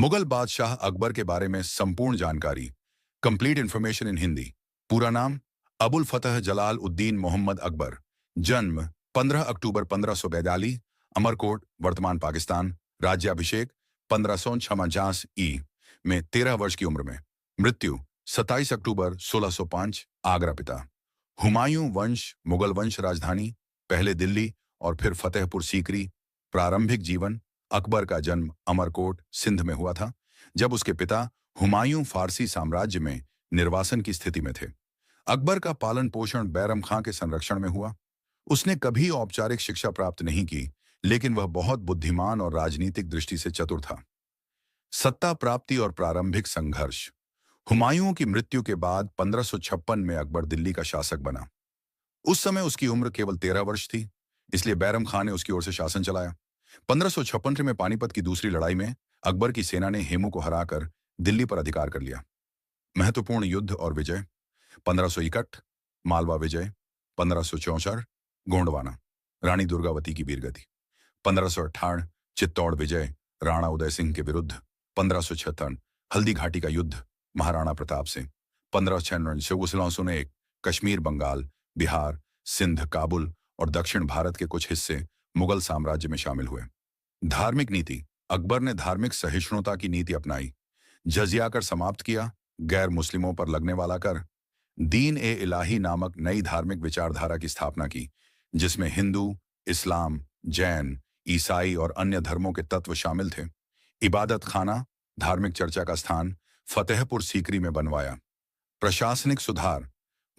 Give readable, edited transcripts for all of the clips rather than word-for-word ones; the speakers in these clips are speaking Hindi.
मुगल बादशाह अकबर के बारे में संपूर्ण जानकारी। Complete information in Hindi. पूरा नाम अबुल फतह जलाल उद्दीन मोहम्मद अकबर। जन्म 15 अक्टूबर 1542, अमरकोट, वर्तमान पाकिस्तान। राज्याभिषेक 1549 में 13 वर्ष की उम्र में। मृत्यु 27 अक्टूबर 1605, आगरा। पिता हुमायूं वंश, मुगल वंश। राजधानी पहले दिल्ली और फिर फतेहपुर सीकरी। प्रारंभिक जीवन अकबर का जन्म अमरकोट, सिंध में हुआ था, जब उसके पिता हुमायूं फारसी साम्राज्य में निर्वासन की स्थिति में थे। अकबर का पालन पोषण बैरम खां के संरक्षण में हुआ। उसने कभी औपचारिक शिक्षा प्राप्त नहीं की, लेकिन वह बहुत बुद्धिमान और राजनीतिक दृष्टि से चतुर था। सत्ता प्राप्ति और प्रारंभिक संघर्ष। हुमायूं की मृत्यु के बाद 1556 में अकबर दिल्ली का शासक बना। उस समय उसकी उम्र केवल 13 वर्ष थी, इसलिए बैरम खां ने उसकी ओर से शासन चलाया। 1556 में पानीपत की दूसरी लड़ाई में अकबर की सेना ने हेमू को हराकर दिल्ली पर अधिकार कर लिया। महत्वपूर्ण युद्ध और विजय। 1561 मालवा विजय। 1564 गोंडवाना, रानी दुर्गावती की वीरगति। 1558 चित्तौड़ विजय, राणा उदय सिंह के विरुद्ध। 1576 हल्दी घाटी का युद्ध, महाराणा प्रताप से। 1596 कश्मीर, बंगाल, बिहार, सिंध, काबुल और दक्षिण भारत के कुछ हिस्से मुगल साम्राज्य में शामिल हुए। धार्मिक नीति। अकबर ने धार्मिक सहिष्णुता की नीति अपनाई। जजिया कर समाप्त किया, गैर मुस्लिमों पर लगने वाला कर। दीन ए इलाही नामक नई धार्मिक विचारधारा की स्थापना की, जिसमें हिंदू, इस्लाम, जैन, ईसाई और अन्य धर्मों के तत्व शामिल थे। इबादत खाना, धार्मिक चर्चा का स्थान, फतेहपुर सीकरी में बनवाया। प्रशासनिक सुधार।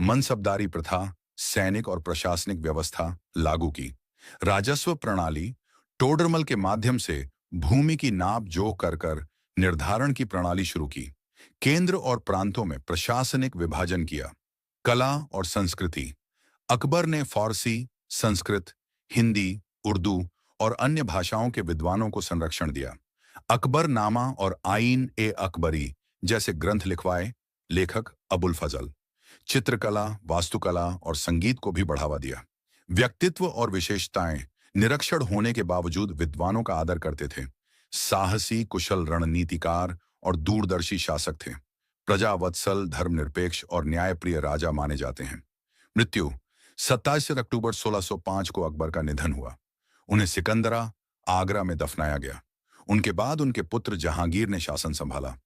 मनसबदारी प्रथा, सैनिक और प्रशासनिक व्यवस्था लागू की। राजस्व प्रणाली, टोडरमल के माध्यम से भूमि की नाप जोख कर निर्धारण की प्रणाली शुरू की। केंद्र और प्रांतों में प्रशासनिक विभाजन किया। कला और संस्कृति। अकबर ने फारसी, संस्कृत, हिंदी, उर्दू और अन्य भाषाओं के विद्वानों को संरक्षण दिया। अकबरनामा और आईन ए अकबरी जैसे ग्रंथ लिखवाए। लेखक अबुल फजल। चित्रकला, वास्तुकला और संगीत को भी बढ़ावा दिया। व्यक्तित्व और विशेषताएं। निरक्षर होने के बावजूद विद्वानों का आदर करते थे। साहसी, कुशल रणनीतिकार और दूरदर्शी शासक थे। प्रजावत्सल, धर्मनिरपेक्ष और न्यायप्रिय राजा माने जाते हैं। मृत्यु 27 अक्टूबर 1605 को अकबर का निधन हुआ। उन्हें सिकंदरा, आगरा में दफनाया गया। उनके बाद उनके पुत्र जहांगीर ने शासन संभाला।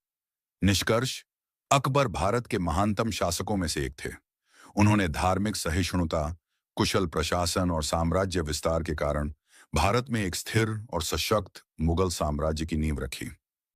निष्कर्ष, अकबर भारत के महानतम शासकों में से एक थे। उन्होंने धार्मिक सहिष्णुता, कुशल प्रशासन और साम्राज्य विस्तार के कारण भारत में एक स्थिर और सशक्त मुगल साम्राज्य की नींव रखी।